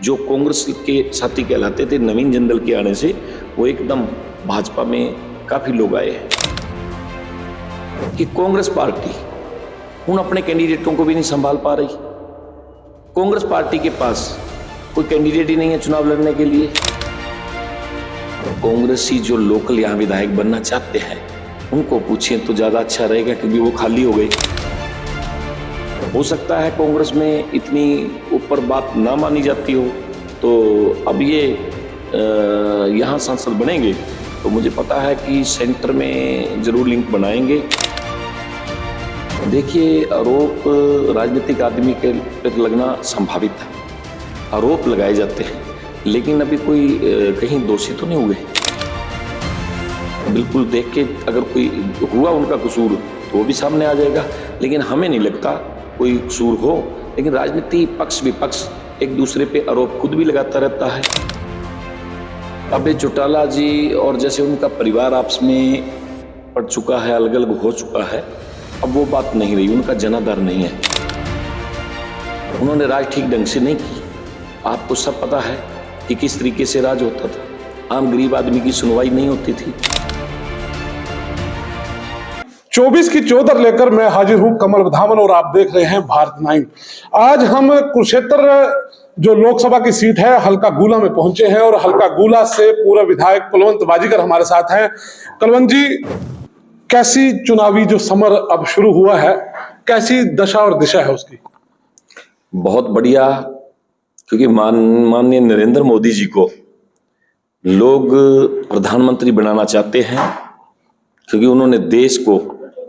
जो कांग्रेस के साथी कहलाते थे, नवीन जिंदल के आने से वो एकदम भाजपा में काफी लोग आए हैं कि कांग्रेस पार्टी उन अपने कैंडिडेटों को भी नहीं संभाल पा रही। कांग्रेस पार्टी के पास कोई कैंडिडेट ही नहीं है चुनाव लड़ने के लिए। कांग्रेसी जो लोकल यहां विधायक बनना चाहते हैं उनको पूछिए तो ज्यादा अच्छा रहेगा, क्योंकि वो खाली हो गई। हो सकता है कांग्रेस में इतनी ऊपर बात ना मानी जाती हो, तो अब ये यहाँ सांसद बनेंगे तो मुझे पता है कि सेंटर में जरूर लिंक बनाएंगे। देखिए, आरोप राजनीतिक आदमी के पर लगना संभावित है, आरोप लगाए जाते हैं, लेकिन अभी कोई कहीं दोषी तो नहीं हुए। बिल्कुल देख के अगर कोई हुआ उनका कसूर तो वो भी सामने आ जाएगा, लेकिन हमें नहीं लगता कोई कसूर हो। लेकिन राजनीति पक्ष विपक्ष एक दूसरे पे आरोप खुद भी लगाता रहता है। अबे चौटाला जी और जैसे उनका परिवार आपस में पड़ चुका है, अलग अलग हो चुका है, अब वो बात नहीं रही, उनका जनाधार नहीं है, उन्होंने राज ठीक ढंग से नहीं की। आपको सब पता है कि किस तरीके से राज होता था, आम गरीब आदमी की सुनवाई नहीं होती थी। 24 की चौधर लेकर मैं हाजिर हूं कमल बधावन और आप देख रहे हैं भारत 9। आज हम कुरुक्षेत्र जो लोकसभा की सीट है हल्का गुला में पहुंचे हैं और हल्का गुला से पूर्व विधायक कुलवंत बाजीगर हमारे साथ हैं। कुलवंत जी, कैसी चुनावी जो समर अब शुरू हुआ है, कैसी दशा और दिशा है उसकी? बहुत बढ़िया, क्योंकि माननीय नरेंद्र मोदी जी को लोग प्रधानमंत्री बनाना चाहते हैं, क्योंकि उन्होंने देश को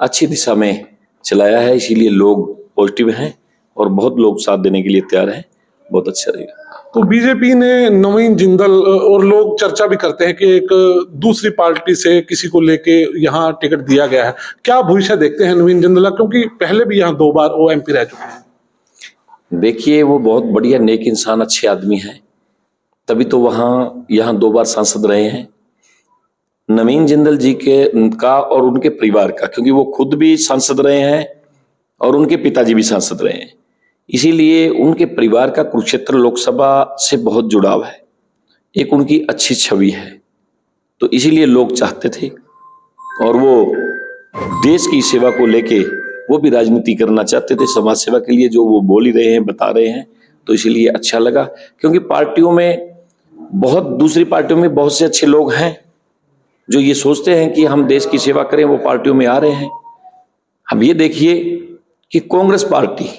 अच्छी दिशा में चलाया है, इसीलिए लोग पॉजिटिव हैं और बहुत लोग साथ देने के लिए तैयार हैं। बहुत अच्छा रहेगा। तो बीजेपी ने नवीन जिंदल और लोग चर्चा भी करते हैं कि एक दूसरी पार्टी से किसी को लेके यहाँ टिकट दिया गया है, क्या भविष्य देखते हैं नवीन जिंदल, क्योंकि पहले भी यहाँ 2 बार वो एमपी रह चुके हैं? देखिए, वो बहुत बढ़िया नेक इंसान, अच्छे आदमी हैं, तभी तो यहाँ 2 बार सांसद रहे हैं। नवीन जिंदल जी का और उनके परिवार का, क्योंकि वो खुद भी सांसद रहे हैं और उनके पिताजी भी सांसद रहे हैं, इसीलिए उनके परिवार का कुरुक्षेत्र लोकसभा से बहुत जुड़ाव है, एक उनकी अच्छी छवि है, तो इसीलिए लोग चाहते थे और वो देश की सेवा को लेके वो भी राजनीति करना चाहते थे, समाज सेवा के लिए जो वो बोल ही रहे हैं, बता रहे हैं, तो इसीलिए अच्छा लगा। क्योंकि दूसरी पार्टियों में बहुत से अच्छे लोग हैं जो ये सोचते हैं कि हम देश की सेवा करें, वो पार्टियों में आ रहे हैं। अब ये देखिए कि कांग्रेस पार्टी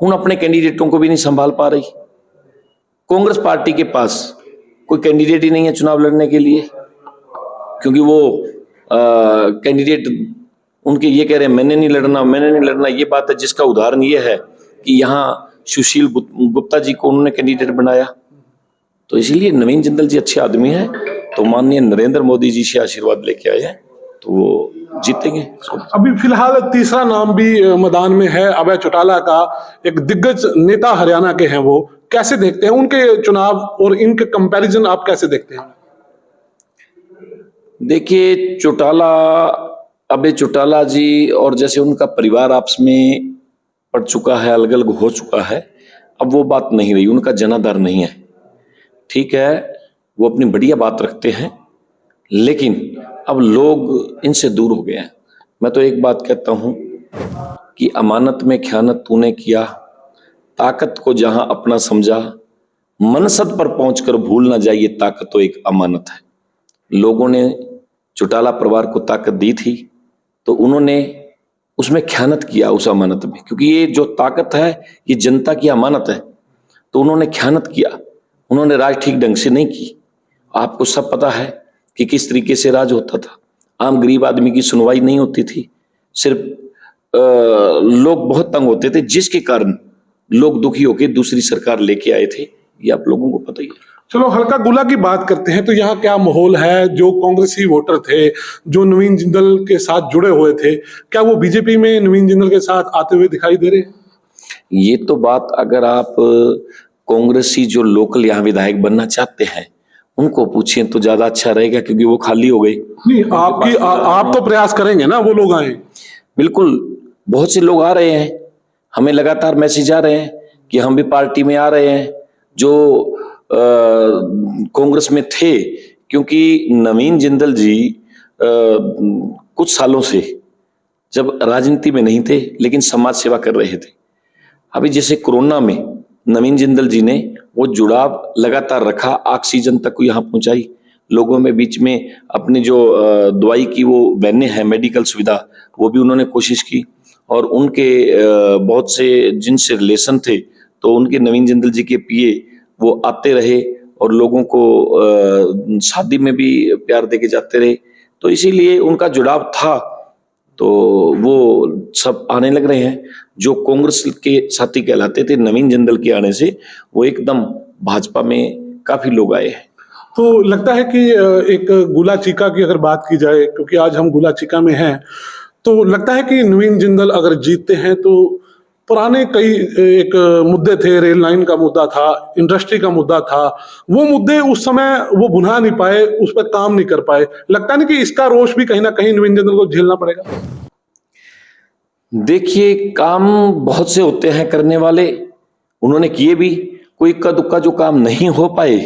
उन अपने कैंडिडेटों को भी नहीं संभाल पा रही। कांग्रेस पार्टी के पास कोई कैंडिडेट ही नहीं है चुनाव लड़ने के लिए, क्योंकि वो कैंडिडेट उनके ये कह रहे हैं मैंने नहीं लड़ना। ये बात है जिसका उदाहरण ये है कि यहाँ सुशील गुप्ता जी को उन्होंने कैंडिडेट बनाया, तो इसीलिए नवीन जिंदल जी अच्छे आदमी हैं, तो माननीय नरेंद्र मोदी जी से आशीर्वाद लेके आए हैं, तो वो जीतेंगे। अभी फिलहाल तीसरा नाम भी मैदान में है, अभय चौटाला का, एक दिग्गज नेता हरियाणा के हैं। वो कैसे देखते हैं उनके चुनाव और इनके कंपैरिजन आप कैसे देखते हैं? देखिए, अभय चौटाला जी और जैसे उनका परिवार आपस में पड़ चुका है, अलग अलग हो चुका है, अब वो बात नहीं रही, उनका जनाधार नहीं है। ठीक है, वो अपनी बढ़िया बात रखते हैं, लेकिन अब लोग इनसे दूर हो गए हैं। मैं तो एक बात कहता हूं कि अमानत में ख़यानत तूने किया, ताकत को जहां अपना समझा, मनसद पर पहुंचकर भूल ना जाइए, ताकत तो एक अमानत है। लोगों ने चौटाला परिवार को ताकत दी थी, तो उन्होंने उसमें ख़यानत किया, उस अमानत में, क्योंकि ये जो ताकत है ये जनता की अमानत है, तो उन्होंने ख़यानत किया, उन्होंने राज ठीक ढंग से नहीं की। आपको सब पता है कि किस तरीके से राज होता था, आम गरीब आदमी की सुनवाई नहीं होती थी, सिर्फ लोग बहुत तंग होते थे, जिसके कारण लोग दुखी होकर दूसरी सरकार लेके आए थे, ये आप लोगों को पता ही है। चलो हल्का गुला की बात करते हैं, तो यहाँ क्या माहौल है? जो कांग्रेसी वोटर थे जो नवीन जिंदल के साथ जुड़े हुए थे, क्या वो बीजेपी में नवीन जिंदल के साथ आते हुए दिखाई दे रहे हैं? ये तो बात, अगर आप कांग्रेसी जो लोकल यहाँ विधायक बनना चाहते हैं उनको पूछिए तो ज्यादा अच्छा रहेगा, क्योंकि वो खाली हो गई। नहीं, आप तो प्रयास करेंगे ना वो लोग आए? बिल्कुल, बहुत से लोग आ रहे हैं, हमें लगातार मैसेज आ रहे हैं कि हम भी पार्टी में आ रहे हैं, जो कांग्रेस में थे, क्योंकि नवीन जिंदल जी कुछ सालों से जब राजनीति में नहीं थे लेकिन समाज सेवा कर रहे थे। अभी जैसे कोरोना में नवीन जिंदल जी ने वो जुड़ाव लगातार रखा, ऑक्सीजन तक को यहाँ पहुंचाई, लोगों में बीच में अपनी जो दवाई की वो वैने हैं, मेडिकल सुविधा, वो भी उन्होंने कोशिश की। और उनके बहुत से जिनसे रिलेशन थे तो उनके नवीन जिंदल जी के पिए वो आते रहे और लोगों को शादी में भी प्यार दे के जाते रहे, तो इसीलिए उनका जुड़ाव था। तो वो सब आने लग रहे हैं जो कांग्रेस के साथी कहलाते थे। नवीन जिंदल के आने से वो एकदम भाजपा में काफी लोग आए हैं। तो लगता है कि एक गुला चीका की अगर बात की जाए, क्योंकि आज हम गुला चीका में हैं, तो लगता है कि नवीन जिंदल अगर जीतते हैं तो पुराने कई एक मुद्दे थे, रेल लाइन का मुद्दा था, इंडस्ट्री का मुद्दा था, वो मुद्दे उस समय वो भुना नहीं पाए, उस पर काम नहीं कर पाए। लगता नहीं कि इसका रोष भी कहीं ना कहीं नवीन जिंदल को झेलना पड़ेगा? देखिए, काम बहुत से होते हैं करने वाले, उन्होंने किए भी। कोई इक्का दुक्का जो काम नहीं हो पाए,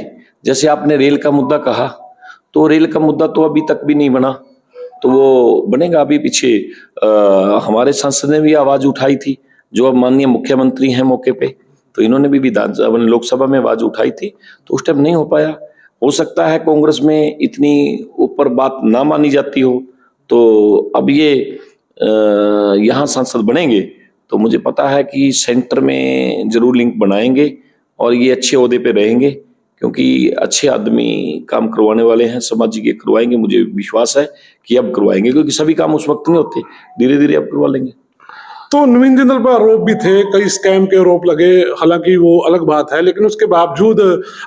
जैसे आपने रेल का मुद्दा कहा, तो रेल का मुद्दा तो अभी तक भी नहीं बना, तो वो बनेगा। अभी पीछे हमारे सांसद ने भी आवाज उठाई थी, जो अब माननीय मुख्यमंत्री हैं मौके पे, तो इन्होंने भी विधानसभा लोकसभा में आवाज उठाई थी, तो उस टाइम नहीं हो पाया। हो सकता है कांग्रेस में इतनी ऊपर बात ना मानी जाती हो, तो अब ये यहाँ सांसद बनेंगे तो मुझे पता है कि सेंटर में जरूर लिंक बनाएंगे और ये अच्छे ओहदे पे रहेंगे, क्योंकि अच्छे आदमी काम करवाने वाले हैं, सामाजिक के करवाएंगे। मुझे विश्वास है कि अब करवाएंगे, क्योंकि सभी काम उस वक्त नहीं होते, धीरे धीरे अब करवा लेंगे। तो नवीन जिंदल पर आरोप भी थे, कई स्कैम के आरोप लगे, हालांकि वो अलग बात है, लेकिन उसके बावजूद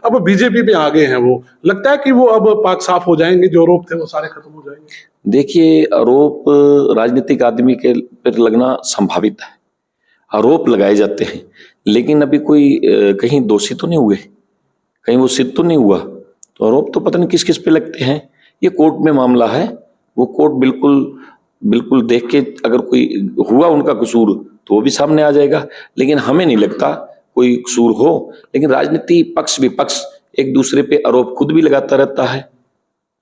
अब बीजेपी पे आ गए हैं। वो लगता है कि वो अब पाक साफ हो जाएंगे, जो आरोप थे वो सारे खत्म हो जाएंगे? देखिए, आरोप राजनीतिक आदमी के पर लगना संभावित है, आरोप लगाए जाते हैं, लेकिन अभी कोई कहीं दोषी तो नहीं हुए, कहीं वो सिद्ध तो नहीं हुआ, तो आरोप तो पता नहीं किस किस पे लगते हैं। ये कोर्ट में मामला है, वो कोर्ट बिल्कुल देख के अगर कोई हुआ उनका कसूर तो वो भी सामने आ जाएगा, लेकिन हमें नहीं लगता कोई कसूर हो। लेकिन राजनीति पक्ष विपक्ष एक दूसरे पे आरोप खुद भी लगाता रहता है,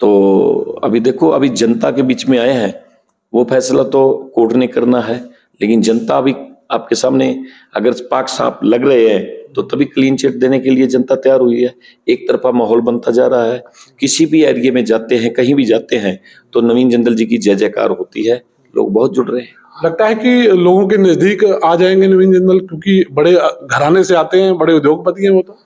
तो अभी देखो, अभी जनता के बीच में आए हैं, वो फैसला तो कोर्ट ने करना है, लेकिन जनता अभी आपके सामने अगर पाक साफ लग रहे हैं तो तभी क्लीन चिट देने के लिए जनता तैयार हुई है। एक तरफा माहौल बनता जा रहा है, किसी भी एरिया में जाते हैं, कहीं भी जाते हैं तो नवीन जिंदल जी की जय जयकार होती है, लोग बहुत जुड़ रहे हैं। लगता है कि लोगों के नजदीक आ जाएंगे नवीन जिंदल, क्योंकि बड़े घराने से आते हैं, बड़े उद्योगपति हैं वो तो।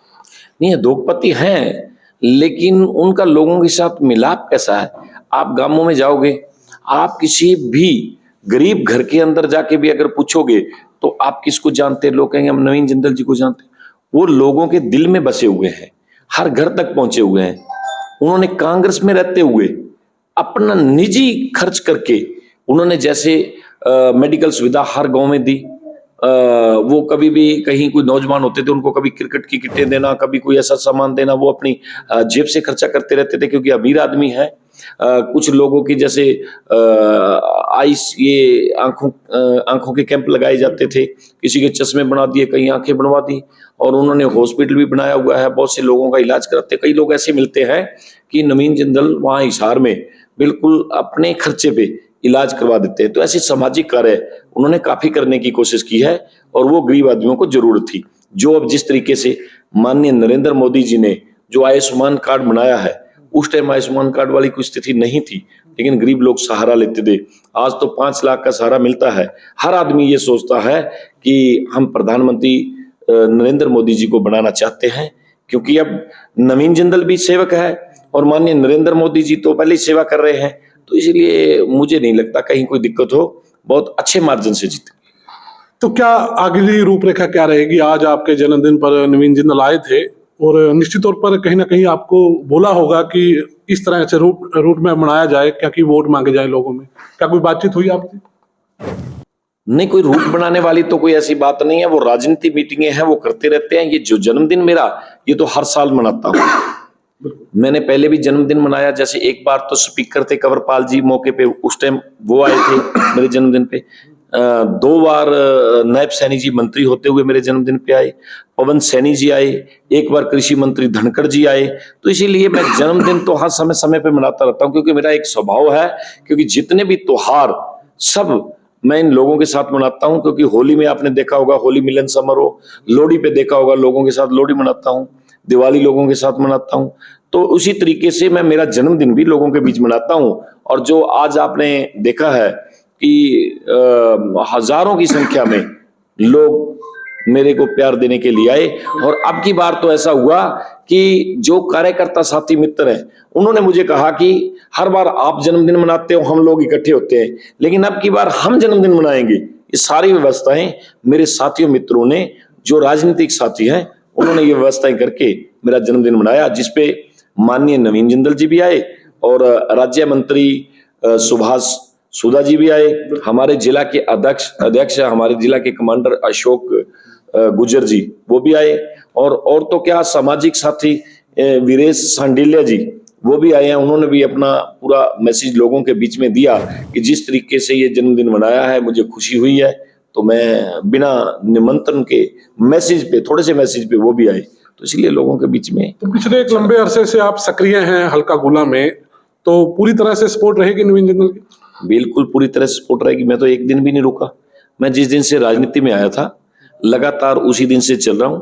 नहीं, उद्योगपति हैं, लेकिन उनका लोगों के साथ मिलाप कैसा है? आप गांवों में जाओगे, आप किसी भी गरीब घर के अंदर जाके भी अगर पूछोगे तो आप किसको जानते हैं, लोग कहेंगे हम नवीन जिंदल जी को जानते हैं। वो लोगों के दिल में बसे हुए हैं, हर घर तक पहुंचे हुए हैं। उन्होंने कांग्रेस में रहते हुए अपना निजी खर्च करके उन्होंने जैसे मेडिकल सुविधा हर गांव में दी, वो कभी भी कहीं कोई नौजवान होते थे उनको कभी क्रिकेट की किटें देना, कभी कोई ऐसा सामान देना, वो अपनी जेब से खर्चा करते रहते थे, क्योंकि अमीर आदमी है। कुछ लोगों की जैसे आइस, ये आंखों के कैंप लगाए जाते थे, किसी के चश्मे बना दिए, कहीं आंखें बनवा दी, और उन्होंने हॉस्पिटल भी बनाया हुआ है, बहुत से लोगों का इलाज कराते। कई लोग ऐसे मिलते हैं कि नवीन जिंदल वहाँ हिसार में बिल्कुल अपने खर्चे पे इलाज करवा देते हैं। तो ऐसे सामाजिक कार्य उन्होंने काफी करने की कोशिश की है, और वो गरीब आदमियों को जरूरत थी। जो अब जिस तरीके से माननीय नरेंद्र मोदी जी ने जो आयुष्मान कार्ड बनाया है, उस टाइम आयुष्मान कार्ड वाली कोई स्थिति नहीं थी, लेकिन गरीब लोग सहारा लेते थे। आज तो 5 लाख का सहारा मिलता है। हर आदमी ये सोचता है कि हम प्रधानमंत्री नरेंद्र मोदी जी को बनाना चाहते हैं, क्योंकि अब नवीन जिंदल भी सेवक है और माननीय नरेंद्र मोदी जी तो पहले ही सेवा कर रहे हैं, तो इसलिए मुझे नहीं लगता कहीं कोई दिक्कत हो, बहुत अच्छे मार्जिन से जीते। तो क्या अगली रूपरेखा क्या रहेगी? आज आपके जन्मदिन पर नवीन जिंदल आए थे और निश्चित तौर पर कहीं ना कहीं आपको बोला होगा कि इस तरह से रूट में मनाया जाए, क्या कि वोट मांगे जाए लोगों में। क्या कोई बातचीत हुई आपकी? नहीं, कोई रूट बनाने वाली तो कोई ऐसी बात नहीं है, वो राजनीति मीटिंगें हैं, वो करते रहते हैं। ये जो जन्मदिन मेरा, ये तो हर साल मनाता हूँ। मैंने पहले भी जन्मदिन मनाया, जैसे एक बार तो स्पीकर थे कंवरपाल जी मौके पे, उस टाइम वो आए थे मेरे जन्मदिन पे। 2 बार नायब सैनी जी मंत्री होते हुए मेरे जन्मदिन पे आए, पवन सैनी जी आए, एक बार कृषि मंत्री धनखड़ जी आए। तो इसीलिए मैं जन्मदिन तो हर समय समय पे मनाता रहता हूं, क्योंकि मेरा एक स्वभाव है, क्योंकि जितने भी त्योहार सब मैं इन लोगों के साथ मनाता हूं। क्योंकि होली में आपने देखा होगा होली मिलन समारोह, लोहड़ी पे देखा होगा लोगों के साथ लोहड़ी मनाता हूं, दिवाली लोगों के साथ मनाता हूं। तो उसी तरीके से मैं मेरा जन्मदिन भी लोगों के बीच मनाता हूं। और जो आज आपने देखा है कि हजारों की संख्या में लोग मेरे को प्यार देने के लिए आए। और अब की बार तो ऐसा हुआ कि जो कार्यकर्ता साथी मित्र हैं उन्होंने मुझे कहा कि हर बार आप जन्मदिन मनाते हो, हम लोग इकट्ठे होते हैं, लेकिन अब की बार हम जन्मदिन मनाएंगे। ये सारी व्यवस्थाएं मेरे साथियों मित्रों ने, जो राजनीतिक साथी हैं, उन्होंने ये व्यवस्थाएं करके मेरा जन्मदिन मनाया, जिसपे माननीय नवीन जिंदल जी भी आए और राज्य मंत्री सुभाष सुधा जी भी आए, हमारे जिला के अध्यक्ष हमारे जिला के कमांडर अशोक गुजर जी वो भी आए, और तो क्या सामाजिक साथी वीरेश सांडिल्या जी वो भी आए हैं। उन्होंने भी अपना पूरा मैसेज लोगों के बीच में दिया कि जिस तरीके से ये जन्मदिन मनाया है मुझे खुशी हुई है। तो मैं बिना निमंत्रण के मैसेज पे, थोड़े से मैसेज पे वो भी आए, तो इसलिए लोगों के बीच में। तो पिछले एक लंबे अरसे से आप सक्रिय हैं हल्का गुला में, तो पूरी तरह से सपोर्ट रहेगी नवीन जिंदल की? बिल्कुल पूरी तरह से सपोर्ट रहेगी। मैं तो एक दिन भी नहीं रुका। मैं जिस दिन से राजनीति में आया था लगातार उसी दिन से चल रहा हूं।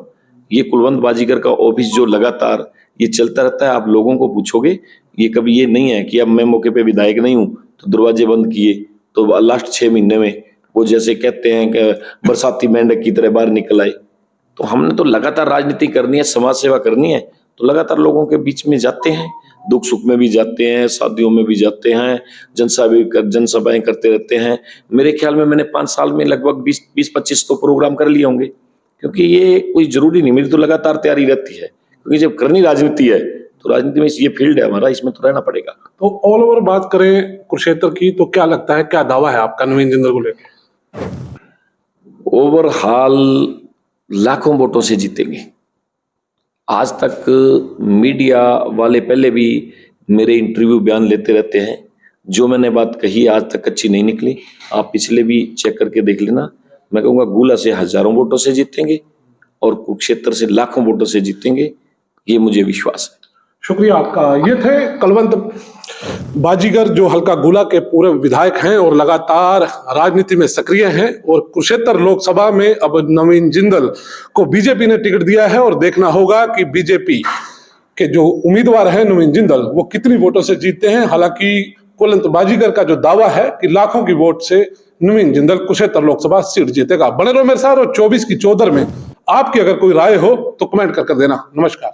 ये कुलवंत बाजीगर का ऑफिस जो लगातार ये चलता रहता है, आप लोगों को पूछोगे, ये कभी ये नहीं है कि अब मैं मौके पे विधायक नहीं हूं तो दरवाजे बंद किए। तो लास्ट 6 महीने में वो जैसे कहते हैं कि बरसाती मेंढक की तरह बाहर निकल आए। तो हमने तो लगातार राजनीति करनी है, समाज सेवा करनी है, तो लगातार लोगों के बीच में जाते हैं, दुख सुख में भी जाते हैं, शादियों में भी जाते हैं, जनसभाएं करते रहते हैं। मेरे ख्याल में मैंने 5 साल में लगभग 20-25 तो प्रोग्राम कर लिए होंगे, क्योंकि ये कोई जरूरी नहीं, मेरी तो लगातार तैयारी रहती है, क्योंकि जब करनी राजनीति है तो राजनीति में ये फील्ड है हमारा, इसमें तो रहना पड़ेगा। तो ऑल ओवर बात करें कुरुक्षेत्र की, तो क्या लगता है, क्या दावा है आपका नवीन जिंदल को लेकर? ओवरऑल लाखों वोटों से जीतेंगे। आज तक मीडिया वाले पहले भी मेरे इंटरव्यू बयान लेते रहते हैं, जो मैंने बात कही आज तक अच्छी नहीं निकली। आप पिछले भी चेक करके देख लेना। मैं कहूँगा गुला से हजारों वोटों से जीतेंगे और कुरुक्षेत्र से लाखों वोटों से जीतेंगे, ये मुझे विश्वास है। शुक्रिया आपका। ये थे कुलवंत बाजीगर, जो हल्का गुला के पूरे विधायक हैं और लगातार राजनीति में सक्रिय हैं। और कुरुक्षेत्र लोकसभा में अब नवीन जिंदल को बीजेपी ने टिकट दिया है, और देखना होगा कि बीजेपी के जो उम्मीदवार हैं नवीन जिंदल, वो कितनी वोटों से जीतते हैं। हालांकि कुलवंत बाजीगर का जो दावा है कि लाखों की वोट से नवीन जिंदल कुरुक्षेत्र लोकसभा सीट जीतेगा। बने रहो मेरे साथ। और 24 की चौधर में आपकी अगर कोई राय हो तो कमेंट करके देना। नमस्कार।